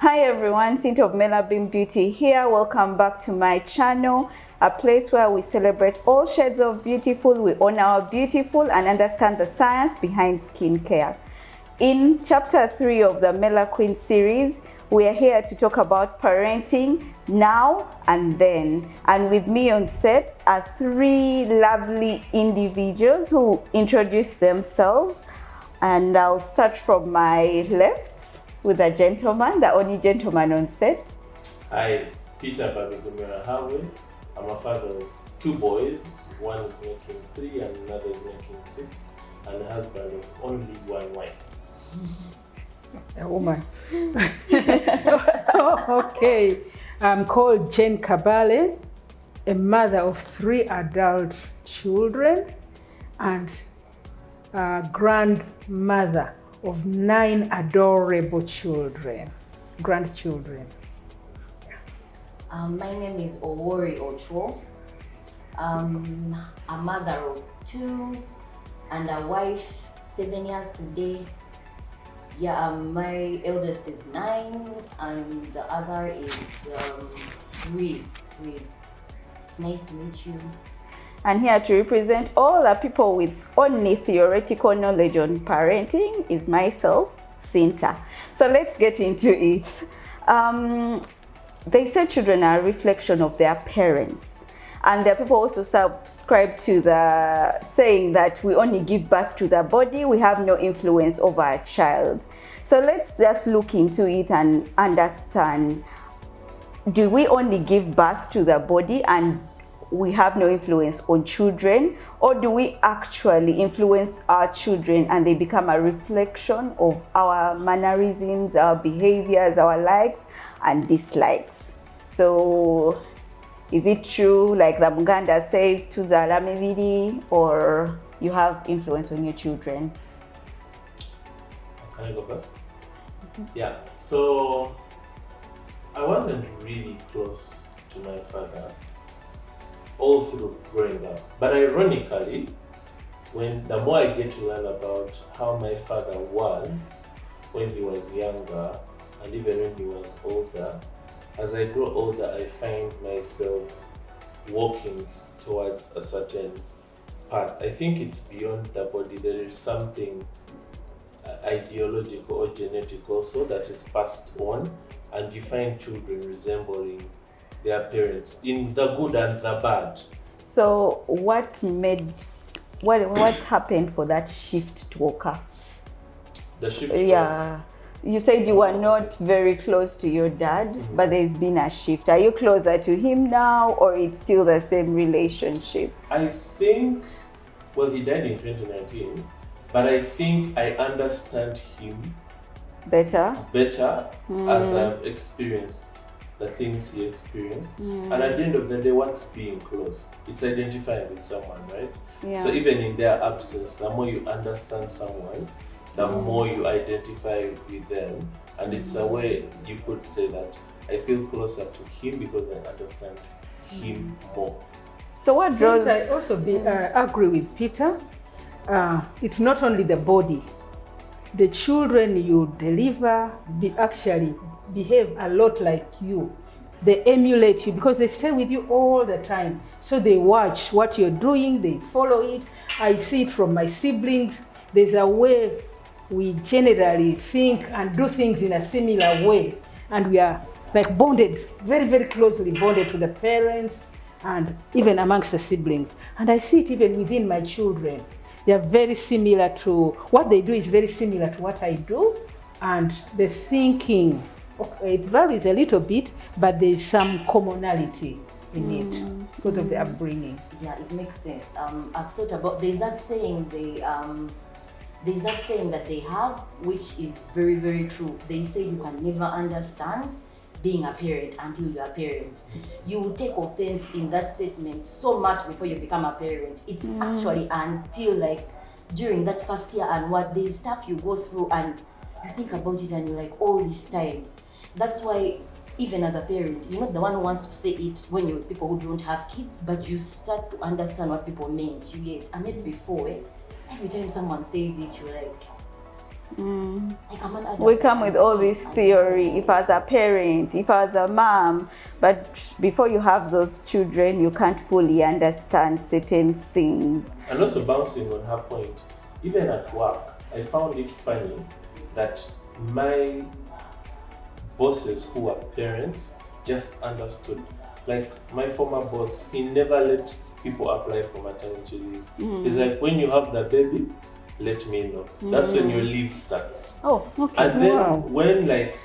Hi everyone, Cinta of MellaQueen Beauty here. Welcome back to my channel, a place where we celebrate all shades of beautiful, we honor our beautiful and understand the science behind skincare. In chapter 3 of the MellaQueen series, we are here to talk about parenting now and then. And with me on set are three lovely individuals who introduce themselves. And I'll start from my left with a gentleman, the only gentleman on set. Hi, Peter Babigumira Hawe. I'm a father of two boys. One is making 3 and another is making 6, and a husband of only one wife. A woman. Okay. I'm called Jane Kabale, a mother of 3 adult children and a grandmother of 9 adorable grandchildren. My name is Owori Ocho. A mother of 2 and a wife, 7 years today. Yeah, my eldest is 9 and the other is 3. It's nice to meet you. And here to represent all the people with only theoretical knowledge on parenting is myself, Cinta. So let's get into it. They say children are a reflection of their parents. And there are people also subscribe to the saying that we only give birth to the body, we have no influence over a child. So let's just look into it and understand, do we only give birth to the body and we have no influence on children, or do we actually influence our children and they become a reflection of our mannerisms, our behaviors, our likes and dislikes? So is it true, like the Muganda says, tuzala mibiri, or you have influence on your children? Can I go first? Yeah, so I wasn't really close to my father all through growing up. But ironically, the more I get to learn about how my father was when he was younger and even when he was older, as I grow older, I find myself walking towards a certain path. I think it's beyond the body. There is something ideological or genetic also that is passed on, and you find children resembling their parents in the good and the bad. So what happened for that shift to occur? The shift. Yeah, you said you were not very close to your dad, but there's been a shift. Are you closer to him now, or it's still the same relationship? I think, well, he died in 2019, but I think I understand him better as I've experienced the things he experienced. And at the end of the day, what's being close? It's identifying with someone, right? Yeah. So even in their absence, the more you understand someone, the more you identify with them. And it's a way you could say that I feel closer to him because I understand him more. So what draws... I also agree with Peter. It's not only the body. The children you deliver actually behave a lot like you. They emulate you because they stay with you all the time. So they watch what you're doing, they follow it. I see it from my siblings. There's a way we generally think and do things in a similar way. And we are like bonded, very, very closely bonded to the parents and even amongst the siblings. And I see it even within my children. They are very similar to, what they do is very similar to what I do. And the thinking, it varies a little bit, but there's some commonality in it because of the upbringing. Yeah, it makes sense. I've thought about, there's that saying that they have, which is very, very true. They say you can never understand being a parent until you're a parent. You will take offense in that statement so much before you become a parent. It's actually until like during that first year and what there's stuff you go through and you think about it and you're like, all this time. That's why even as a parent, you're not the one who wants to say it when you're with people who don't have kids, but you start to understand what people meant. You get, and then before, every time someone says it, you're like, Like I'm an adult. We come with all this theory, if as a parent, if as a mom, but before you have those children, you can't fully understand certain things. And also bouncing on her point, even at work, I found it funny that my bosses who were parents just understood. Like my former boss, he never let people apply for maternity leave. He's like, when you have the baby, let me know. That's when your leave starts. Oh, okay. And then when like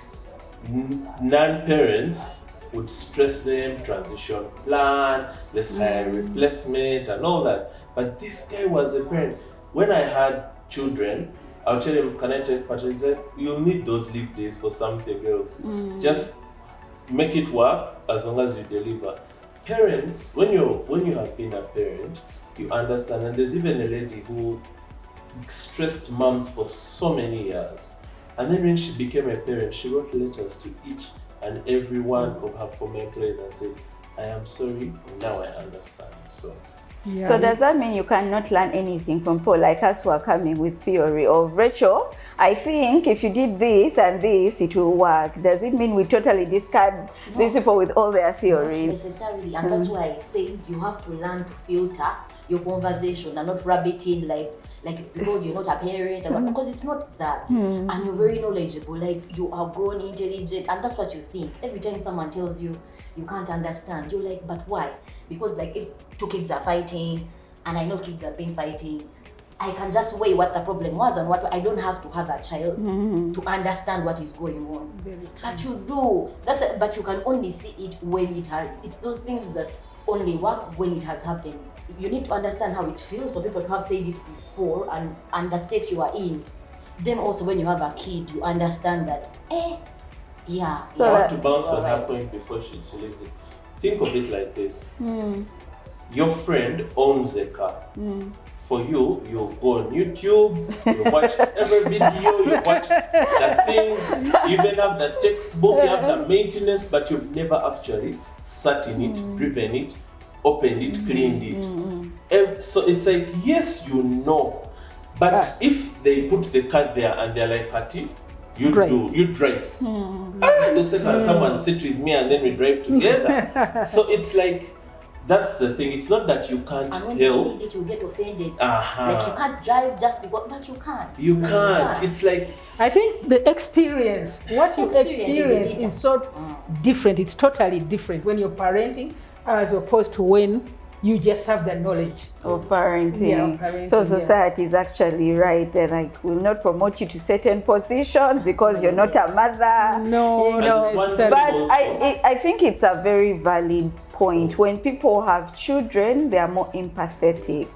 non-parents would stress them, transition plan, let's hire a replacement and all that. But this guy was a parent. When I had children, I'll tell him, can I take paternity? You'll need those leave days for something else. Just make it work as long as you deliver. Parents, when you have been a parent, you understand. And there's even a lady who stressed moms for so many years. And then when she became a parent, she wrote letters to each and every one of her former employees and said, I am sorry, now I understand. So does that mean you cannot learn anything from people like us who are coming with theory of, Rachel, I think if you did this and this, it will work. Does it mean we totally discard these people with all their theories? Not necessarily, and that's why I say you have to learn to filter your conversation and not rub it in like it's because you're not a parent, because it's not that. And you're very knowledgeable, like you are grown, intelligent, and that's what you think. Every time someone tells you you can't understand, you're like, but why? Because like if two kids are fighting, and I know kids have been fighting, I can just weigh what the problem was and what I don't have to have a child to understand what is going on. But you do. But you can only see it when it has. It's those things that only work when it has happened. You need to understand how it feels for people to have said it before and the state you are in. Then also when you have a kid, you understand that, yeah. So I want to bounce on her point before she leaves it. Think of it like this. Your friend owns a car. For you, you go on YouTube, you watch every video, you watch the things, you even have the textbook, you have the maintenance, but you've never actually sat in it, driven it, opened it, cleaned it. So it's like, yes, you know, but if they put the car there and they're like, Patty, you drive. The second someone sit with me and then we drive together. So it's like, that's the thing. It's not that you can't and when help. you say it, you get offended. Like you can't drive just because, but you can't. You can't. It's like, I think the experience, what you experience is so different. It's totally different when you're parenting as opposed to when you just have the knowledge of parenting. Yeah, parenting. So society is actually right. They like will not promote you to certain positions because you're not a mother. No, you know. But I think it's a very valid point. When people have children, they are more empathetic.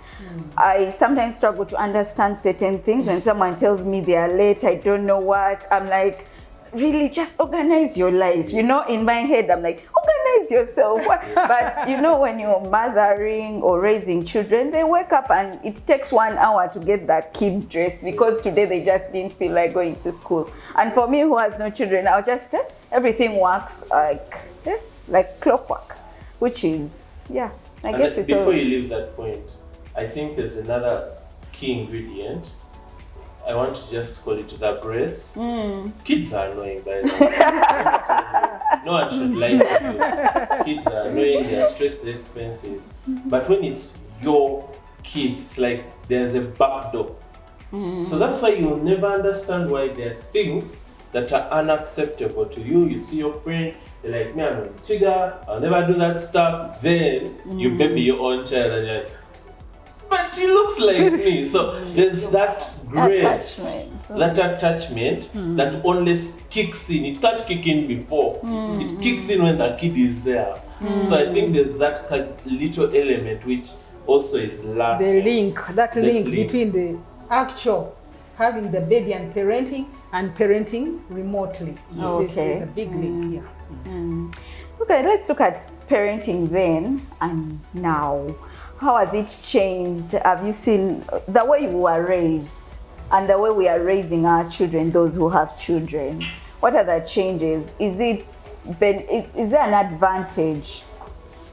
I sometimes struggle to understand certain things. When someone tells me they are late, I don't know what, I'm like, really just organize your life. You know, in my head, I'm like, organize yourself. But you know, when you're mothering or raising children, they wake up and it takes 1 hour to get that kid dressed because today they just didn't feel like going to school. And for me who has no children, I'll just everything works like clockwork, which is, I guess it's before you leave that point, I think there's another key ingredient. I want to just call it the grace. Kids are annoying, by the way. No one should lie to you. Kids are annoying, they're stressed, they're expensive. But when it's your kid, it's like there's a back door. So that's why you'll never understand why there are things that are unacceptable to you. You see your friend, they're like, me, I'm a chigga, I'll never do that stuff. Then you baby your own child and you're like, but he looks like me. So there's that grace, that attachment that only kicks in. It can't kick in before. It kicks in when the kid is there. So I think there's that little element which also is lacking. The link between the actual having the baby and parenting remotely. Okay. There's a big link here. Okay, let's look at parenting then and now. How has it changed? Have you seen the way you were raised and the way we are raising our children, those who have children? What are the changes? Is there an advantage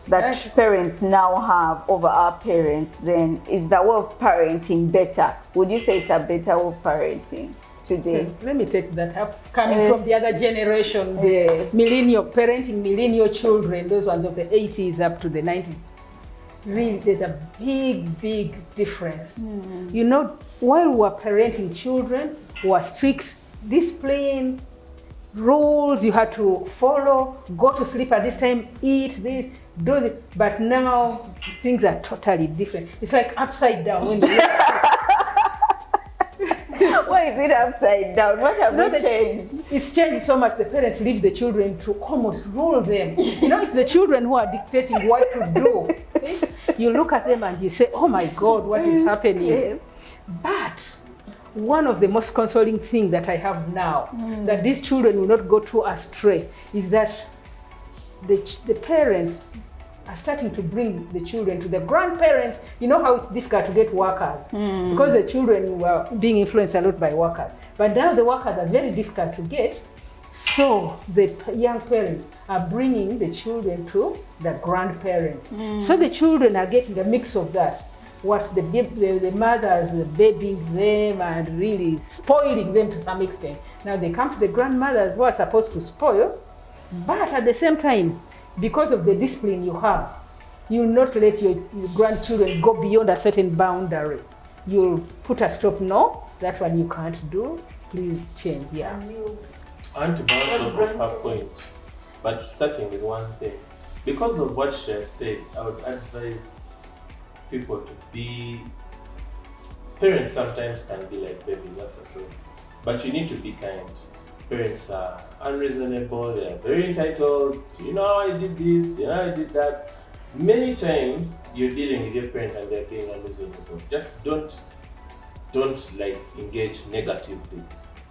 that parents now have over our parents then? Is the way of parenting better? Would you say it's a better way of parenting? today. Let me take that up. Coming from the other generation, the Yes. millennial, parenting millennial children, those ones of the 80s up to the 90s. Really, there's a big difference. You know, while we're parenting children, we're strict, displaying rules you had to follow, go to sleep at this time, eat this, do this. But now things are totally different. It's like upside down when you look at Why is it upside down? What have No, we changed? It's changed so much. The parents leave the children to almost rule them. You know, it's the children who are dictating what to do. Okay? You look at them and you say, oh my God, what is happening? Yes. But one of the most consoling things that I have now, that these children will not go too astray, is that the parents are starting to bring the children to the grandparents. You know how it's difficult to get workers because the children were being influenced a lot by workers. But now the workers are very difficult to get. So the young parents are bringing the children to the grandparents. So the children are getting a mix of that. What the mothers babying them and really spoiling them to some extent. Now they come to the grandmothers who are supposed to spoil, but at the same time, because of the discipline you have, you'll not let your grandchildren go beyond a certain boundary. You'll put a stop. No, that one you can't do. Please change. Yeah. I want to bounce off of her point, but starting with one thing. Because of what she has said, I would advise people to be... Parents sometimes can be like babies, that's the truth. But you need to be kind. Parents are unreasonable, they are very entitled. You know, I did this, you know, I did that. Many times you're dealing with your parent and they're being unreasonable. Just don't like engage negatively.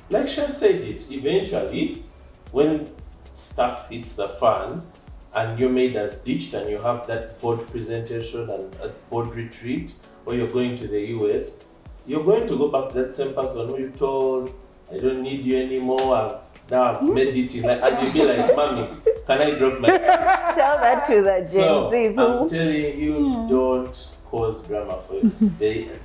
Like she said it, eventually, when stuff hits the fan and your maid has ditched and you have that board presentation and a board retreat, or you're going to the US, you're going to go back to that same person who you told, I don't need you anymore, I've made it in, and you'll be like, Mommy, can I drop my... Tell that to the Gen Zs. I'm telling you, don't cause drama for you.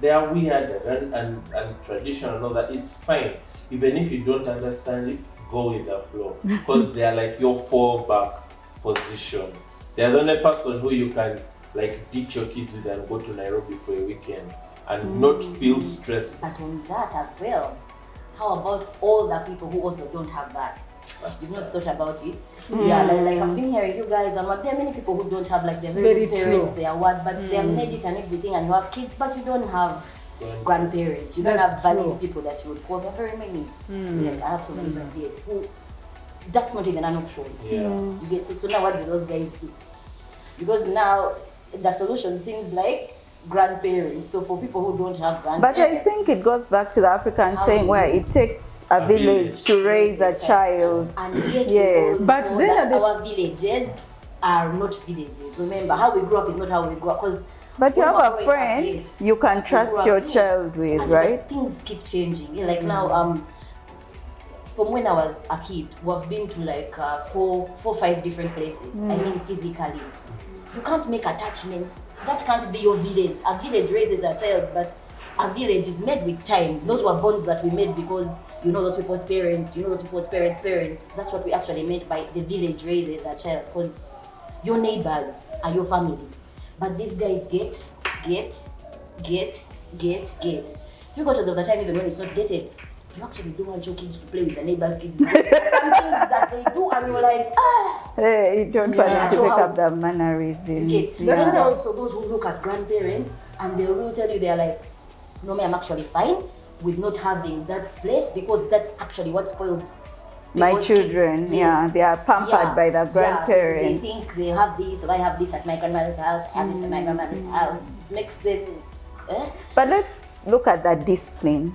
They are weird and traditional and all that. It's fine. Even if you don't understand it, go with the flow. Because they are like your fallback position. They are the only person who you can like ditch your kids with and go to Nairobi for a weekend and not feel stressed. But on that as well, how about all the people who also don't have that? You've not thought about it? Yeah, like I've been hearing you guys, and there are many people who don't have like their very parents, their what, but they have made it and everything, and you have kids, but you don't have grandparents. You don't have valid people that you would call. There are very many. Like I have so many friends who that's not even an option. Yeah. You get so now what do those guys do? Because now the solution seems like grandparents. So for people who don't have grandparents. But I think it goes back to the African saying where it takes a village to raise a child. And yet Yes. but then our villages are not villages. Remember, how we grew up is not how we grew up. But you have a friend you can trust your child with, and right? Things keep changing. Yeah, like now, from when I was a kid, we've been to like 4-5 different places. I mean, physically. You can't make attachments. That can't be your village. A village raises a child, but a village is made with time. Those were bonds that we made because you know those people's parents, you know those people's parents. That's what we actually meant by the village raises a child, because your neighbors are your family. But these guys get. 3/4 of the time, even when it's not dated, you actually don't want your kids to play with the neighbors' kids. Some things that they do, and you're like, Hey, you don't want to pick up the mannerisms. That's why also those who look at grandparents and they will tell you they're like, no, me, I'm actually fine with not having that place because that's actually what spoils my children. Kids. Yeah, they are pampered by the grandparents. They think they have this, or I have this at my grandmother's house, I have this at my grandmother's house. It makes them. But let's look at that discipline.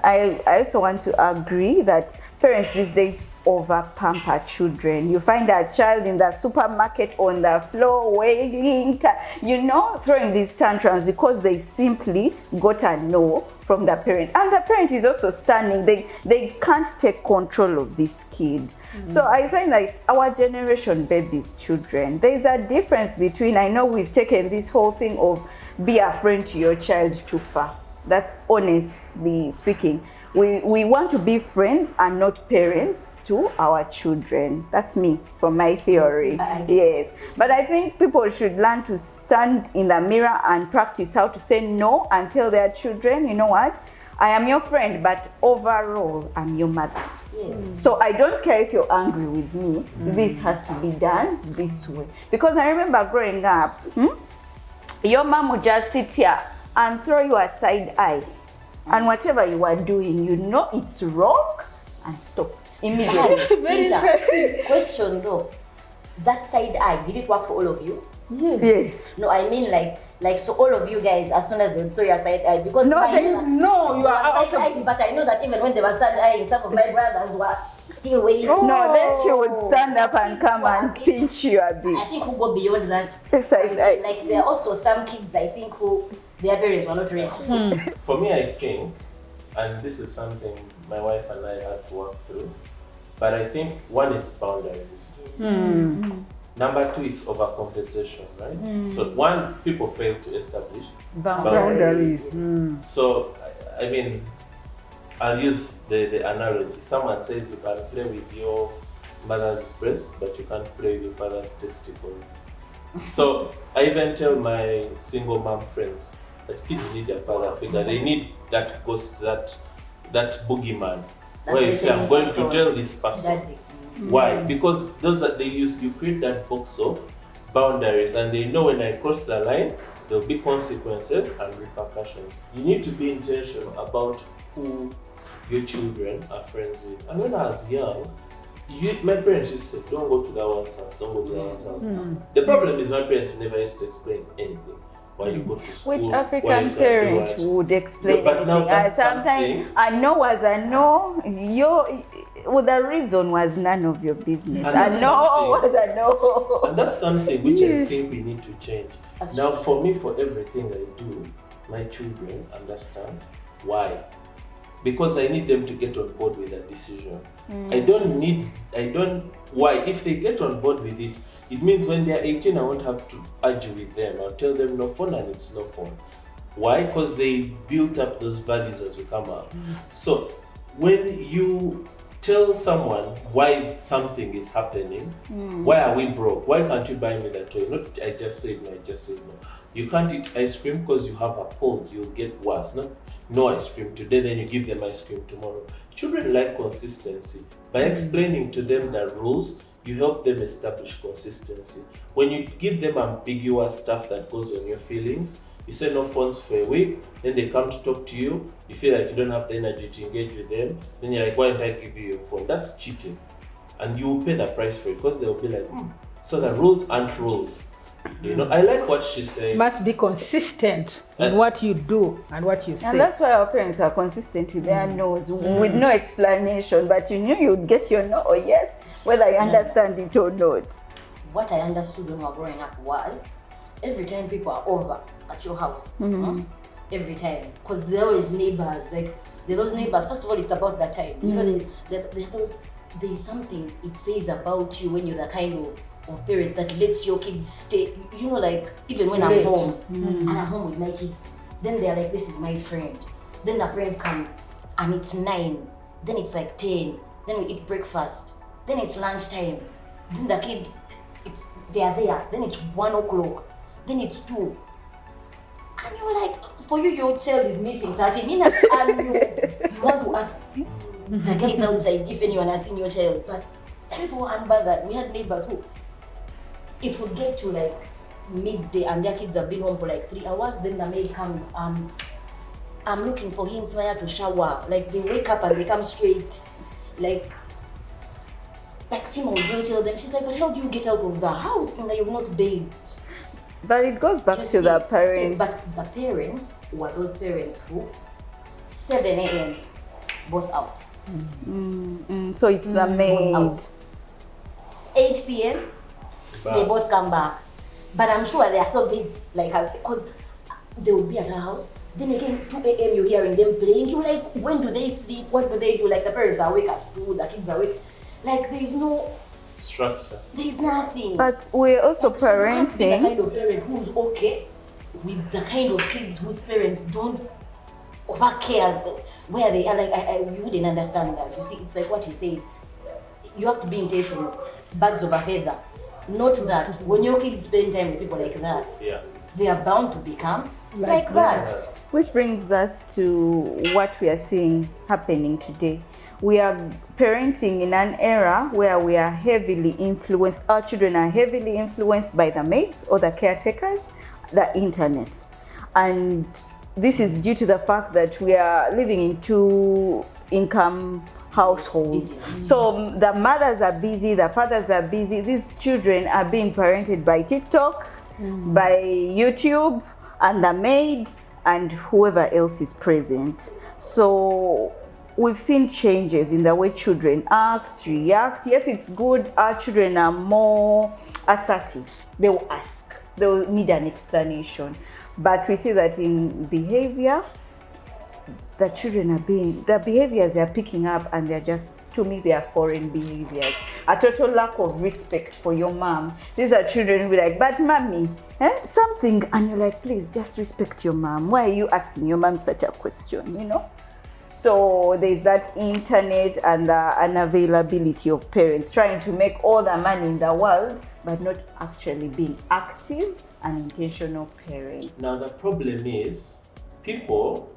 I also want to agree that parents these days over pamper children. You find a child in the supermarket on the floor wailing, throwing these tantrums because they simply got a no from the parent. And the parent is also standing. They can't take control of this kid. So I find like our generation babies children, there's a difference between, I know we've taken this whole thing of be a friend to your child too far. That's honestly speaking. We want to be friends and not parents to our children. That's me, from my theory. Yes. But I think people should learn to stand in the mirror and practice how to say no and tell their children, you know what? I am your friend, but overall, I'm your mother. Yes. So I don't care if you're angry with me. This has to be done this way. Because I remember growing up, your mom would just sit here and throw you a side eye. And whatever you are doing, you know it's wrong, and stop immediately. Very interesting. Question though, that side eye, did it work for all of you? Yes. No, I mean like so all of you guys, as soon as they throw your side eye, because No, No, you are out side eyes, but I know that even when they were side eyeing, some of my brothers were still waiting. No, then she would stand up and come and pinch you a I bit. think who go beyond that. Side eye. Like there are also some kids I think who their parents were not ready. For me, I think, and this is something my wife and I had to work through, but I think one, it's boundaries. Number two, it's overcompensation, right? So one, people fail to establish boundaries. So, I mean, I'll use the analogy. Someone says you can play with your mother's breast, but you can't play with your father's testicles. So I even tell my single mom friends that kids need a father figure. They need that ghost, that boogeyman, where you say, I'm going to tell this person. Daddy. Why? Because those that they use, you create that box of boundaries, and they know when I cross the line, there'll be consequences and repercussions. You need to be intentional about who your children are friends with. And when I was young, my parents used to say, don't go to that one's house, don't go to that one's house. The problem is my parents never used to explain anything. Why you go to school, Which why African you parent would explain No, but now anything? that's Sometimes a no was a no. The reason was none of your business. And A that's no something- was a no. And that's something which I think we need to change. That's Now, true. for me, for everything I do, my children understand why. Because I need them to get on board with that decision. Why? If they get on board with it, it means when they're 18, I won't have to argue with them. I'll tell them no phone and it's no phone. Why? Because they built up those values as we come up. So when you tell someone why something is happening, why are we broke? Why can't you buy me that toy? Not I just said no. You can't eat ice cream because you have a cold, you'll get worse. No ice cream today, then you give them ice cream tomorrow. Children like consistency. By explaining to them the rules, you help them establish consistency. When you give them ambiguous stuff that goes on your feelings, you say no phones for a week, then they come to talk to you, you feel like you don't have the energy to engage with them, then you're like, why didn't I give you your phone? That's cheating. And you will pay the price for it because they'll be like, so the rules aren't rules. You know, I like what she said. Must be consistent in what you do and what you say. And that's why our parents are consistent with their no's, with no explanation. But you knew you'd get your no or yes, whether you understand it or not. What I understood when we were growing up was every time people are over at your house, every time, because there always neighbors, like there are those neighbors. First of all, it's about that time. You know, there's something it says about you when you're the kind of parent that lets your kids stay. You know, like even when I'm home and I'm home with my kids, then they're like, this is my friend. Then the friend comes and it's 9. Then it's like 10. Then we eat breakfast. Then it's lunchtime. Then the kid, they are there. Then it's 1 o'clock. Then it's 2. And you're like, for you, your child is missing 30 minutes and you want to ask the guys outside if anyone has seen your child. But people were unbothered. We had neighbors who, it would get to like midday and their kids have been home for like 3 hours. Then the maid comes, I'm looking for him somewhere to shower. Like they wake up and they come straight. Like Simon will tell them, she's like, but how do you get out of the house and you've not bathed? But it goes back to the parents. Yes, but the parents were those parents who 7 a.m. both out. So it's the maid. Both out. 8 p.m. they both come back. But I'm sure they are so busy, like I said, because they would be at her house. Then again, 2 a.m. you're hearing them playing. You're like, when do they sleep? What do they do? Like the parents are awake at 2, the kids are awake. Like there is no Structure. there is nothing. But we're also Like, so you can't be the parenting. kind of parent who's okay with the kind of kids whose parents don't over care where they are. Like you wouldn't understand that. You see, it's like what he said. You have to be intentional. Birds of a feather. Not that when your kids spend time with people like that, they are bound to become like that. Which brings us to what we are seeing happening today. We are parenting in an era where we are heavily influenced, our children are heavily influenced by the maids or the caretakers, the internet. And this is due to the fact that we are living in two-income households. So the mothers are busy, the fathers are busy. These children are being parented by TikTok, by YouTube, and the maid, and whoever else is present. So we've seen changes in the way children act, react. Yes, it's good. Our children are more assertive. They will ask. They will need an explanation. But we see that in behavior, the children the behaviors they are picking up, and they're just, to me, they are foreign behaviors. A total lack of respect for your mom. These are children who be like, but mommy, something, and you're like, please just respect your mom. Why are you asking your mom such a question, you know? So there's that internet and the unavailability of parents trying to make all the money in the world, but not actually being active and intentional parent. Now the problem is, people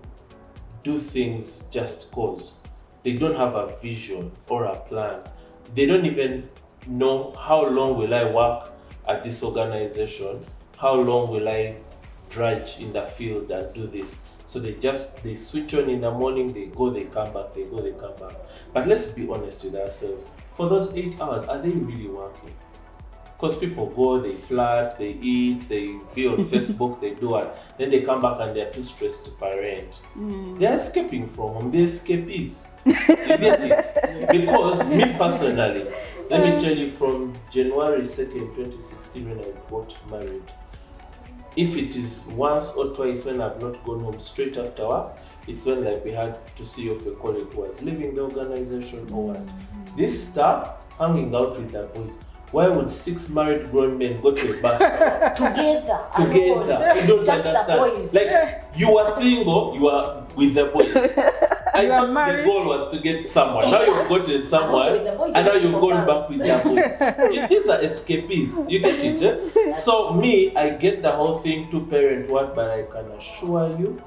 do things just cause. They don't have a vision or a plan. They don't even know how long will I work at this organization, how long will I drudge in the field and do this. So they switch on in the morning, they go, they come back, they go, they come back. But let's be honest with ourselves. For those 8 hours, are they really working? Because people go, they flirt, they eat, they be on Facebook, they do it. Then they come back and they're too stressed to parent. They're escaping from home, they're escapees. You get it? Yes. Because me personally, let me tell you, from January 2nd, 2016, when I got married, if it is once or twice when I've not gone home straight after work, it's when like we had to see off a colleague who was leaving the organization or what. This stuff, hanging out with the boys. Why would 6 married grown men go to a bar together? You don't just understand. The boys. Like, you are single, you are with the boys. I thought the goal was to get someone. Now you've gotten someone, and now you've gone back with the boys. These are escapees. You get it? Eh? So me, I get the whole thing to parent work, but I can assure you,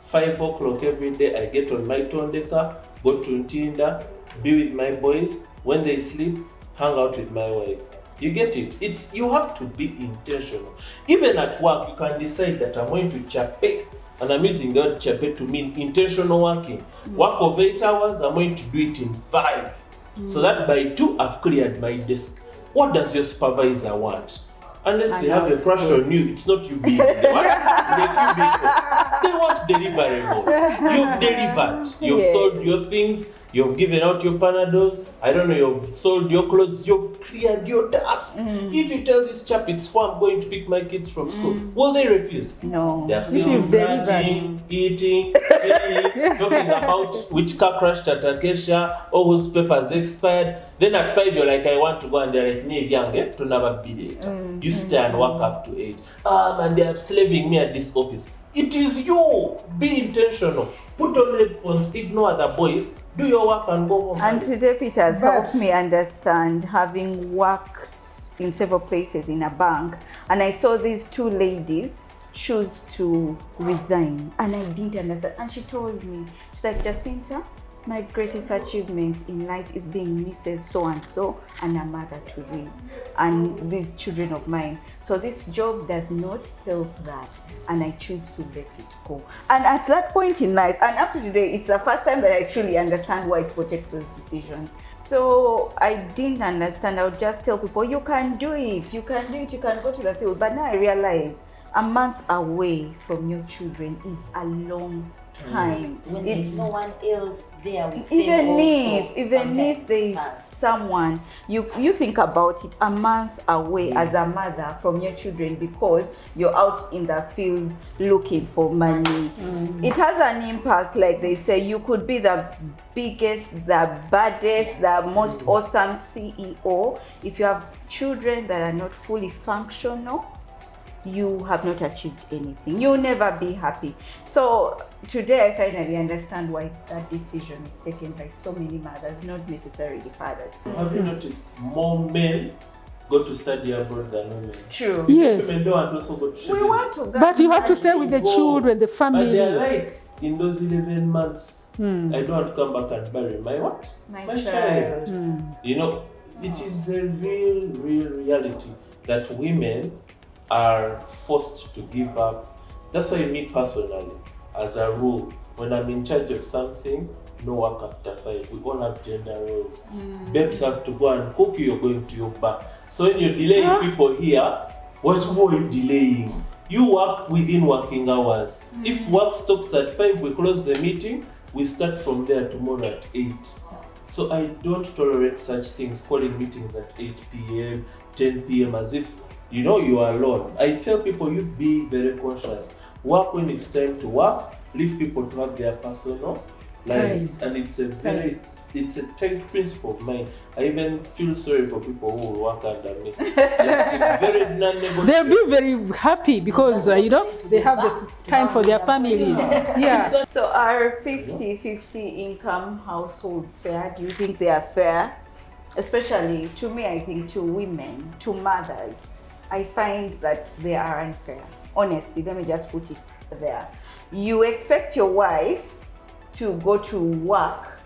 5 o'clock every day, I get on my Tondeka, go to Tinder, be with my boys. When they sleep, hang out with my wife. You get it? You have to be intentional. Even at work, you can decide that I'm going to chape, and I'm using the word chape to mean intentional working. Work of 8 hours, I'm going to do it in 5. So that by 2, I've cleared my desk. What does your supervisor want? Unless they have a crush on you, it's not you being what? They want deliverables. You've delivered. You've sold your things. You've given out your Panados. I don't know, you've sold your clothes. You've cleared your task. If you tell this chap it's 4, I'm going to pick my kids from school, will they refuse? No. They're still flirting, eating, talking about which car crashed at Acacia or whose papers expired. Then at 5, you're like, I want to go, and they're like, me young, to never be late. You stay and work up to 8. And they're slaving me at this office. It is you. Be intentional. Put on headphones, ignore the boys, do your work and go home. And today it has helped me understand, having worked in several places in a bank, and I saw these 2 ladies choose to resign, and I didn't understand. And she told me, she's like, Jacinta, my greatest achievement in life is being Mrs. So-and-so and a mother to these and these children of mine. So this job does not help that, and I choose to let it go. And at that point in life, and up to today, it's the first time that I truly understand why people take those decisions. So I didn't understand. I would just tell people, you can do it, you can do it, you can go to the field. But now I realize a month away from your children is a long time. When there's no one else there with even them if there is someone, you think about it, a month away as a mother from your children because you're out in the field looking for money. It has an impact. Like they say, you could be the biggest, the baddest, the most awesome CEO. If you have children that are not fully functional, you have not achieved anything. You'll never be happy. So today I finally understand why that decision is taken by so many mothers, not necessarily fathers. Have you noticed more men go to study abroad than women? True. Yes. Women don't also go to study. We want to, But you have to stay with the children, the But family. they're like, in those 11 months, I don't want to come back and bury my what? My child. You know, it is the real reality that women are forced to give up. That's why me personally, as a rule, when I'm in charge of something, no work after 5. We all have gender roles. Babes have to go and cook, you're going to your back. So when you're delaying people here, what more are you delaying? You work within working hours. If work stops at 5, we close the meeting, we start from there tomorrow at 8. So I don't tolerate such things, calling meetings at 8 p.m., 10 p.m. as if, you know, you are alone. I tell people, you be very cautious. Work when it's time to work, leave people to have their personal lives. And it's a tight principle of mine. I even feel sorry for people who will work under me. It's a very non-negotiable. They'll be very happy because, you know, they have the time for their family. Yeah. So are 50-50 income households fair? Do you think they are fair? Especially to me, I think to women, to mothers, I find that they are unfair. Honestly, let me just put it there. You expect your wife to go to work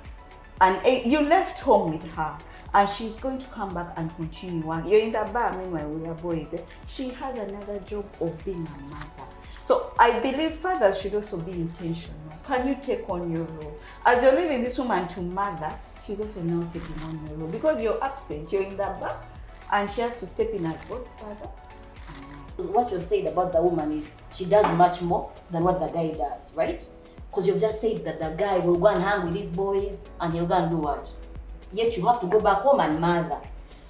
and you left home with her and she's going to come back and continue work. You're in the bar, meanwhile with your boys. She has another job of being a mother. So I believe fathers should also be intentional. Can you take on your role? As you're leaving this woman to mother, she's also now taking on your role. Because you're absent, you're in the bar, and she has to step in as both father. What you've said about the woman is she does much more than what the guy does, right? Because you've just said that the guy will go and hang with his boys and he'll go and do what? Yet you have to go back home and mother.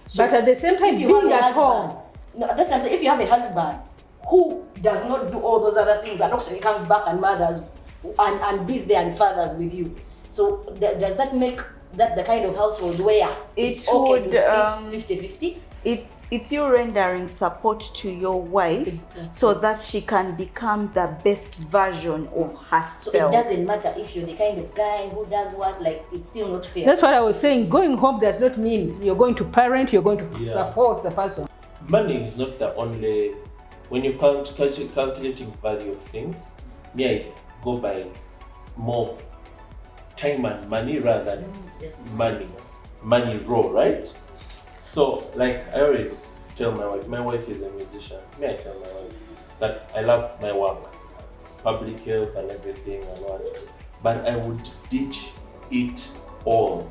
So But at the same time, being at home. No, at the same time, if you have a husband who does not do all those other things and actually comes back and mothers and be there and fathers with you. So does that make that the kind of household where it's okay to split 50-50? It's you rendering support to your wife so that she can become the best version of herself. So it doesn't matter if you're the kind of guy who does what, like, it's still not fair. That's what I was saying. Going home does not mean you're going to parent, you're going to support the person. Money is not the only, when you calculating value of things, I go by more of time and money rather than money raw, right? So, like I always tell my wife is a musician. I tell my wife that I love my work, public health and everything and what, but I would ditch it all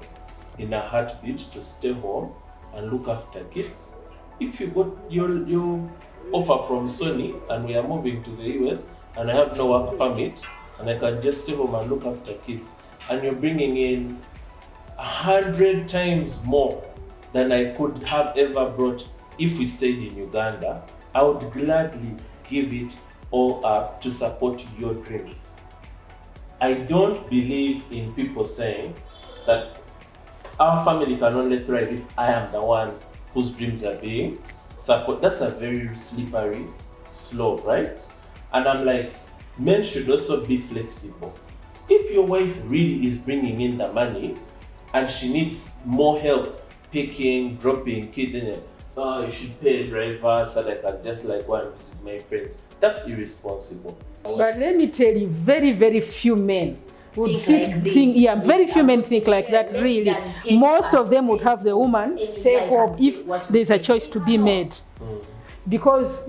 in a heartbeat to stay home and look after kids. If you got your offer from Sony and we are moving to the US and I have no work permit and I can just stay home and look after kids, and you're bringing in 100 times more than I could have ever brought if we stayed in Uganda, I would gladly give it all up to support your dreams. I don't believe in people saying that our family can only thrive if I am the one whose dreams are being supported. That's a very slippery slope, right? And I'm like, men should also be flexible. If your wife really is bringing in the money and she needs more help picking, dropping, kids, you should pay a driver so that I can just like go and visit my friends. That's irresponsible. But let me tell you, very, very few men would think like this. Very few men think like that, really. Most of them would have the woman stay home if there's a choice to be made. Because,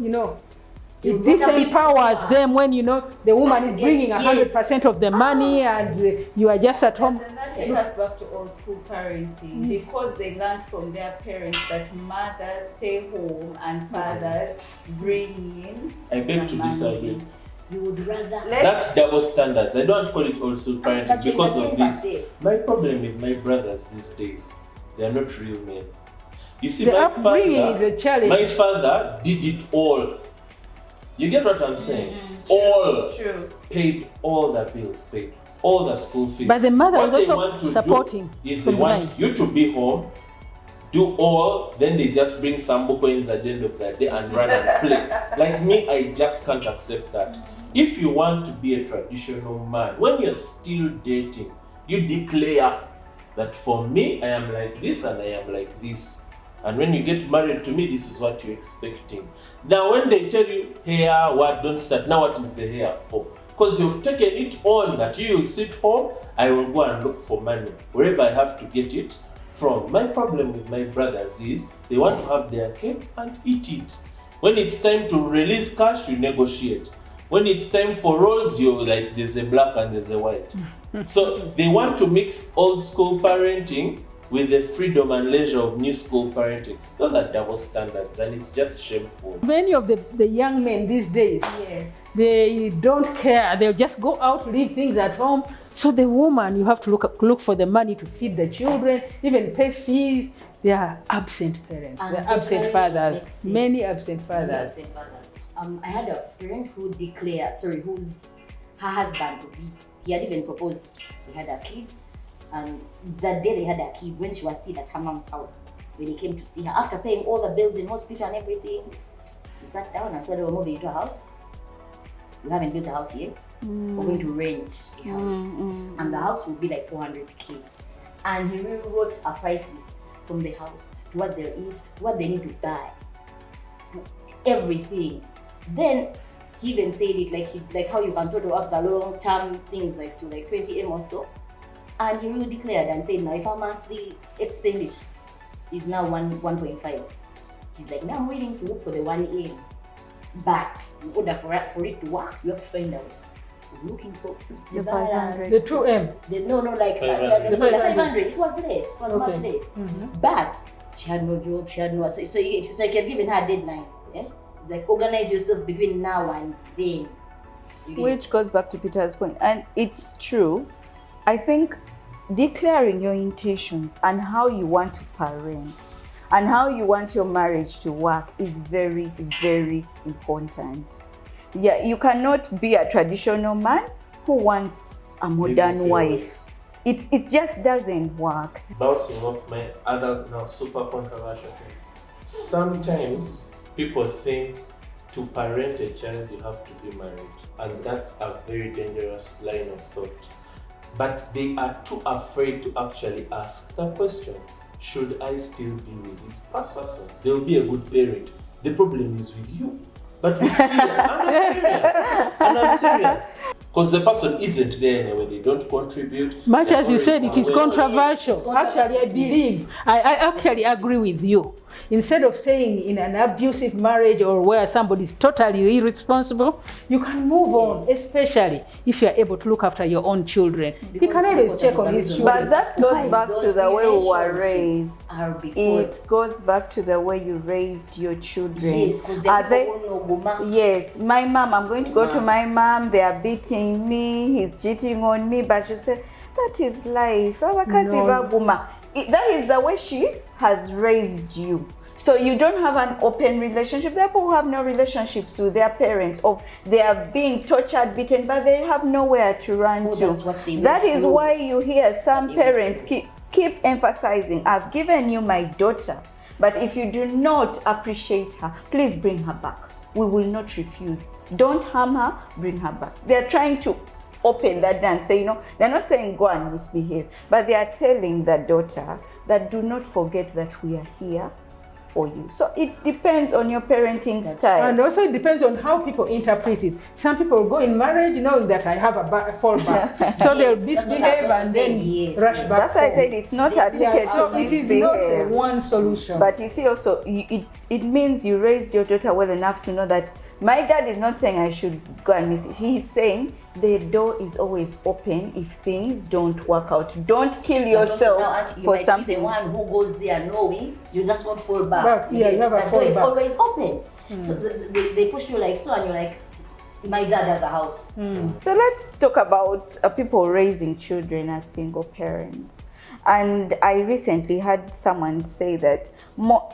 it disempowers them when, the woman is bringing 100% of the money and you are just at home. And that takes us back to old school parenting, because they learned from their parents that mothers stay home and fathers bring in. I beg to disagree. You would rather... That's double standards. I don't call it old school parenting because of this. My problem with my brothers these days, they are not real men. You see, my father did it all. You get what I'm saying? True. Paid all the bills, paid all the school fees. But the mother what was also supporting. If they want you to be home, do all, then they just bring some coins at the end of the day and run and play. Like me, I just can't accept that. If you want to be a traditional man, when you're still dating, you declare that for me, I am like this and I am like this. And when you get married to me, this is what you're expecting. Now, when they tell you, hair, what, don't start, now what is the hair for? Because you've taken it on that you will sit home, I will go and look for money wherever I have to get it from. My problem with my brothers is they want to have their cake and eat it. When it's time to release cash, you negotiate. When it's time for roles, you're like, there's a black and there's a white. So they want to mix old school parenting with the freedom and leisure of new school parenting. Those are double standards and it's just shameful. Many of the young men these days, Yes. they don't care. They'll just go out, leave things at home. So the woman, you have to look for the money to feed the children, even pay fees. They are absent parents. And They're the absent parents makes fathers. sense. Many absent fathers. Many absent fathers. I had a friend who declared, who's her husband to be. He had even proposed. He had a kid, and that day they had a kid when she was still at her mom's house. When he came to see her, after paying all the bills in hospital and everything, he sat down and told her, we're moving into a house. We haven't built a house yet. We're going to rent a house. And the house will be like 400K. And he really wrote a price list from the house to what they'll eat, to what they need to buy, to everything. Then he even said it like how you can total up the long-term things like to like 20M or so. And he really declared and said, now if our monthly expenditure is now 1.5, he's like, now I'm willing to look for the 1M. But in order for it to work, you have to find out. He's looking for the balance. The 2M. The 500. It was less. It was much less. Mm-hmm. But she had no job. She had no. So it's like you're giving her a deadline. Yeah? It's like organize yourself between now and then. Which goes back to Peter's point, and it's true. I think declaring your intentions and how you want to parent and how you want your marriage to work is very, very important. Yeah, you cannot be a traditional man who wants a modern wife. It just doesn't work. Bouncing off my other now super controversial thing. Sometimes people think to parent a child you have to be married, and that's a very dangerous line of thought. But they are too afraid to actually ask the question, should I still be with this person? They will be a good parent. The problem is with you. But with fear, and I'm serious. Because the person isn't there anyway, they don't contribute. Much as you said, it is controversial. Actually, I believe, I actually agree with you. Instead of staying in an abusive marriage or where somebody is totally irresponsible, you can move on, especially if you are able to look after your own children. You can always check on his children. But that goes back to the way we were raised. It goes back to the way you raised your children. Yes, because they Yes, my mom, I'm going to go to my mom, they are beating me, he's cheating on me, but you say, that is life. That is the way she has raised you. So you don't have an open relationship. There are people who have no relationships with their parents, or they are being tortured, beaten, but they have nowhere to run to. That is why you hear some parents keep emphasizing, I've given you my daughter, but if you do not appreciate her, please bring her back. We will not refuse. Don't harm her, bring her back. They're trying to open that and say, they're not saying go and misbehave, but they are telling the daughter that do not forget that we are here for you. So it depends on your parenting style. And also it depends on how people interpret it. Some people go in marriage knowing that I have a fallback. So they'll misbehave and then rush back. That's why I said it's not a ticket to misbehave. It is not one solution. But you see also, it means you raised your daughter well enough to know that my dad is not saying I should go and miss it. He's saying the door is always open if things don't work out. Don't kill yourself for something. The one who goes there knowing you just won't fall back. But, yeah, you have a fallback. The door is always open. So they push you like so, and you're like, my dad has a house. So let's talk about people raising children as single parents. And I recently had someone say that,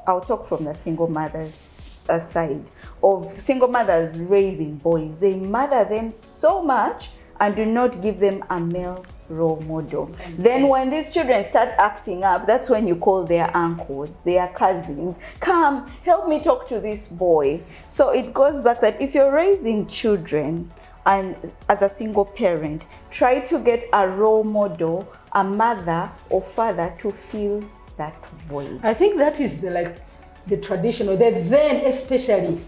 I'll talk from the single mothers side, of single mothers raising boys. They mother them so much and do not give them a male role model. Then when these children start acting up, that's when you call their uncles, their cousins, come help me talk to this boy. So it goes back that if you're raising children and as a single parent, try to get a role model, a mother or father to fill that void. I think that is the traditional, then especially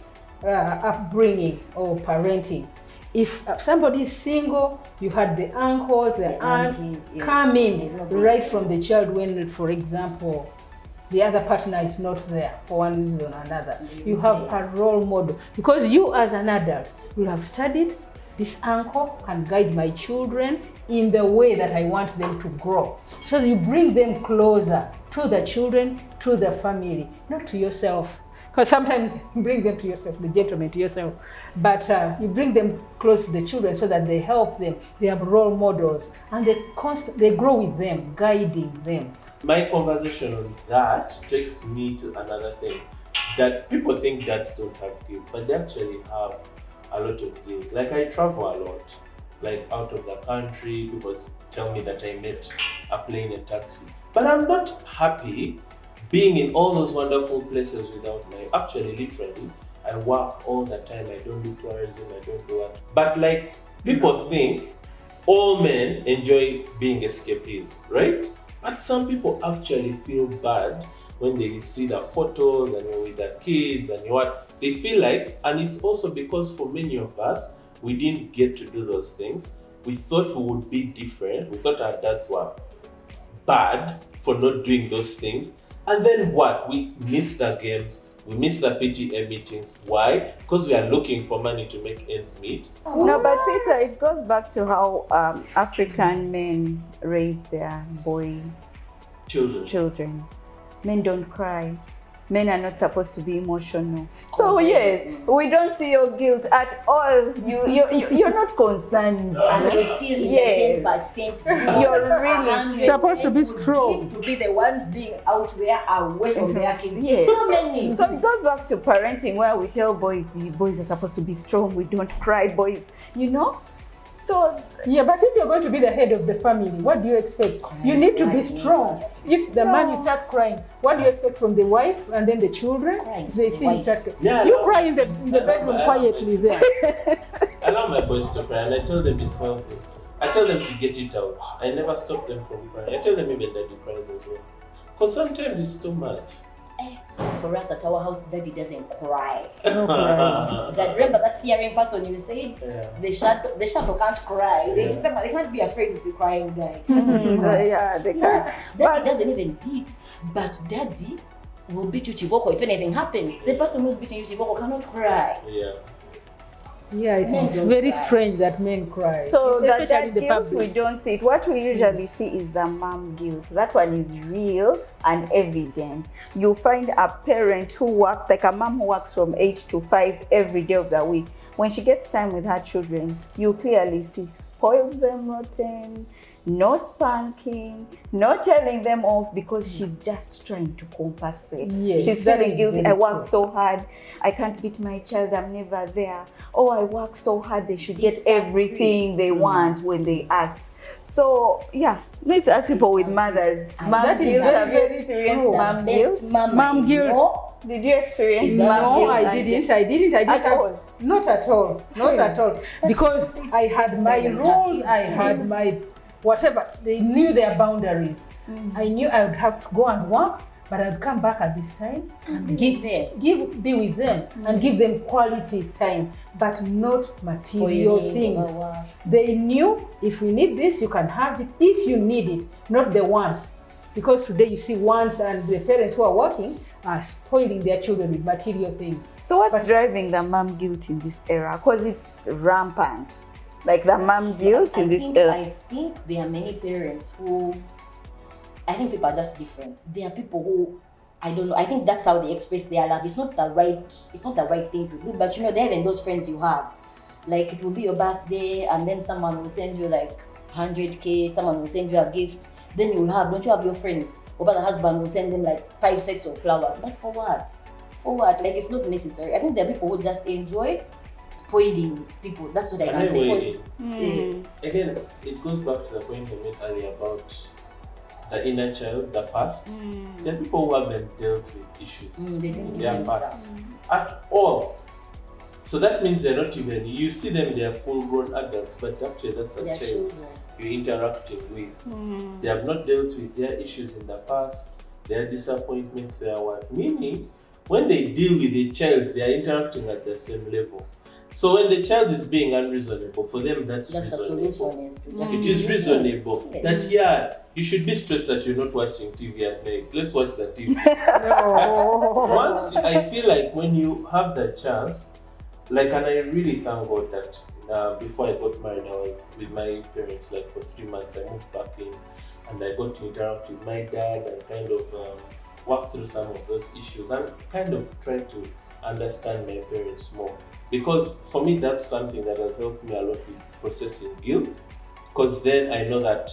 upbringing or parenting. If somebody is single, you had the uncles, the aunts come in right from the child when, for example, the other partner is not there for one reason or another. You have a role model because you as an adult will have studied. This uncle can guide my children in the way that I want them to grow. So you bring them closer to the children, to the family, not to yourself. Because sometimes you bring them to yourself, the gentleman to yourself, but you bring them close to the children so that they help them. They have role models, and they grow with them, guiding them. My conversation on that takes me to another thing, that people think dads don't have guilt, but they actually have a lot of guilt. Like I travel a lot, like out of the country. People tell me that I met a plane and taxi, but I'm not happy being in all those wonderful places without my, actually literally, I work all the time, I don't do tourism, I don't do that. But like, people think all men enjoy being escapees, right? But some people actually feel bad when they see the photos and you're with the kids and what they feel like, and it's also because for many of us, we didn't get to do those things. We thought we would be different. We thought our dads were bad for not doing those things. And then what? We miss the games, we miss the PTA meetings. Why? Because we are looking for money to make ends meet. No, but Peter, it goes back to how African men raise their children. Men don't cry. Men are not supposed to be emotional. So yes, we don't see your guilt at all. You're not concerned. And you're still in the 10%. You're really supposed to be strong. To be the ones being out there away from their kids. Yes. So many. So it goes back to parenting where we tell boys are supposed to be strong. We don't cry, boys. So yeah, but if you're going to be the head of the family, what do you expect? You need to be strong. If the man you start crying, what do you expect from the wife and then the children? They see you start crying. Yeah, you cry in the bedroom quietly there. I allow my boys to cry and I tell them it's healthy. I tell them to get it out. I never stop them from crying. I tell them even daddy cries as well. Because sometimes it's too much. For us at our house, daddy doesn't cry. Remember that fearing person you said? Yeah. The shadow can't cry. They can't be afraid of the crying guy. yeah, they can. Daddy doesn't even beat, but daddy will beat you chiboko if anything happens. The person who's beating you chiboko cannot cry. Yeah. Yeah, it's very strange that men cry. So especially that in the guilt, public. we don't see it. What we usually see is the mom guilt. That one is real and evident. You find a parent who works, like a mom who works from 8 to 5 every day of the week. When she gets time with her children, you clearly see spoils them rotten, no spanking, no telling them off because she's just trying to compensate. Yes, she's feeling guilty. I work so hard. I can't beat my child. I'm never there. Oh, I work so hard. They should get everything they want when they ask. So yeah, let's ask people with mothers. That is very, very true. Mom guilt. Mom guilt. Did you experience No, mom guilt? I didn't. At all? Not at all. Because I had my rules. I had my whatever. They knew their boundaries. I knew I would have to go and work, but I'd come back at this time and be with them and give them quality time, but not material things. They knew if we need this, you can have it if you need it, not the wants. Because today you see wants, and the parents who are working are spoiling their children with material things. So what's driving the mom guilt in this era? Because it's rampant. Like the mom guilt in this era. I think there are many parents who, I think people are just different. There are people who, I don't know, I think that's how they express their love. It's not the right thing to do, but they're even those friends you have. Like it will be your birthday and then someone will send you like 100K, someone will send you a gift. Then don't you have your friends? Or the husband will send them like 5 sets of flowers. But for what? Like it's not necessary. I think there are people who just enjoy spoiling people. That's what I Can I can say. weigh Because, in? Again, it goes back to the point I made earlier about the inner child, the past. There are people who haven't dealt with issues they didn't in do their them past stuff. at all. So that means they're not even, you see them, they're full-grown adults, but actually that's a Their child children. you're interacting with. They have not dealt with their issues in the past, their disappointments, their what. Meaning, when they deal with a child, they are interacting at the same level. So when the child is being unreasonable, for them that's The reasonable. solution is to just It is reasonable Yes. that, yeah, you should be stressed that you're not watching TV at night. Let's watch the TV. No. Once I feel like when you have that chance, like, and I really thank God that before I got married, I was with my parents like for 3 months. I moved back in, and I got to interact with my dad and kind of work through some of those issues and kind of try to understand my parents more. Because for me, that's something that has helped me a lot with processing guilt. Because then I know that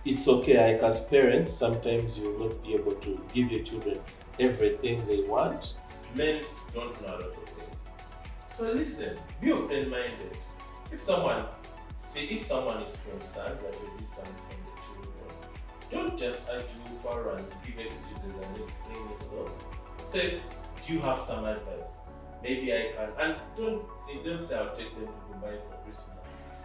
it's okay, like as parents, sometimes you will not be able to give your children everything they want. Men don't know a lot of things. So listen, be open-minded. If someone is concerned that you're distant from the children, don't just argue for and give excuses and explain yourself. Say, do you have some advice? Maybe I can. And don't say I'll take them to Dubai for Christmas.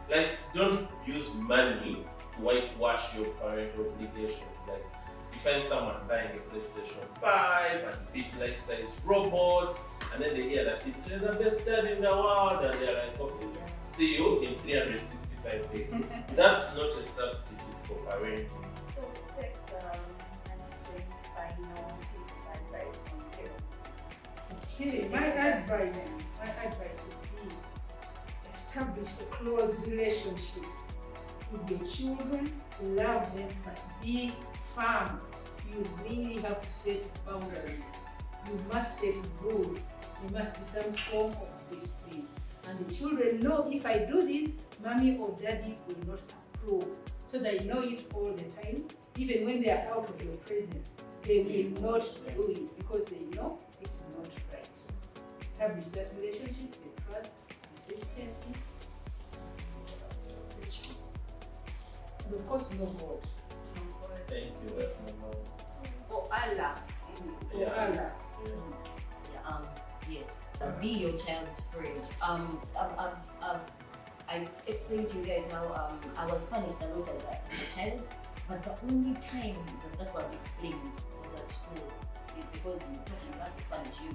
Like, don't use money to whitewash your parent obligations. Like, you find someone buying a PlayStation 5 and big life-size robots, and then they hear that it's the best dad in the world, and they're like, okay, see you in 365 days. That's not a substitute for parenting. So take antigens by no piece of advice from parents. Okay, my advice would be establish a close relationship with your children, love them, but be firm. You really have to set boundaries. You must set rules. There must be some form of discipline. And the children know, if I do this, mommy or daddy will not approve. So they know it all the time. Even when they are out of your presence, they will not do it because they know it's not right. Establish that relationship, the trust, consistency, and of course, no God. Thank you, that's my mom. Oh, Allah. Yeah. Allah. Yes. Be your child's friend. I explained to you guys how I was punished a lot as a child, but the only time that was explained was at school. Because in talking about to punish you,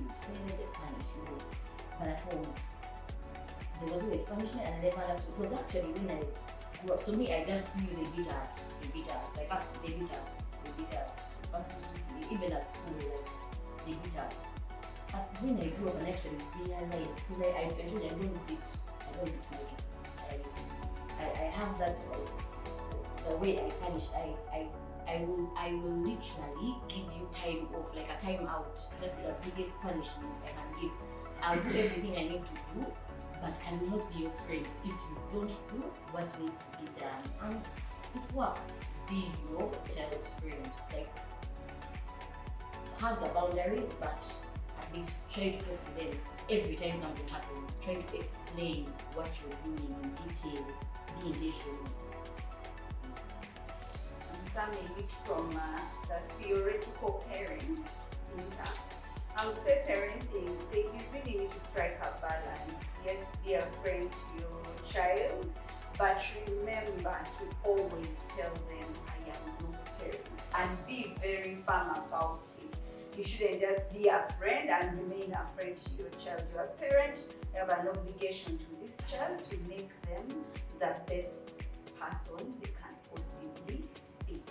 they punish you. But at home, there was always punishment, and I never understood. It was actually when I grew up. So me, I just knew they beat us. Like us, they beat us. But even at school, like, they beat us. But when I grew up and actually realized, because I told you I don't beat my kids. I have that, the way I punish, I will literally give you time off, like a time out. That's the biggest punishment I can give. I'll do everything I need to do, but I will not be your friend if you don't do what needs to be done. And it works. Be your child's friend. Like, have the boundaries, but at least try to talk to them every time something happens. Try to explain what you're doing in detail. Be patient. And summing it from the theoretical parents, Cinta, I would say parenting, you really need to strike a balance. Yes, be a friend to your child, but remember to always tell them, I am your parent, and be very firm about it. You shouldn't just be a friend and remain a friend to your child. You are a parent, you have an obligation to this child to make them the best person they can possibly be.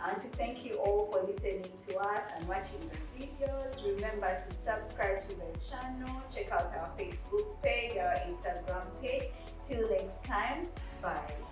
And to thank you all for listening to us and watching the videos. Remember to subscribe to the channel, check out our Facebook page, our Instagram page. Till next time, bye.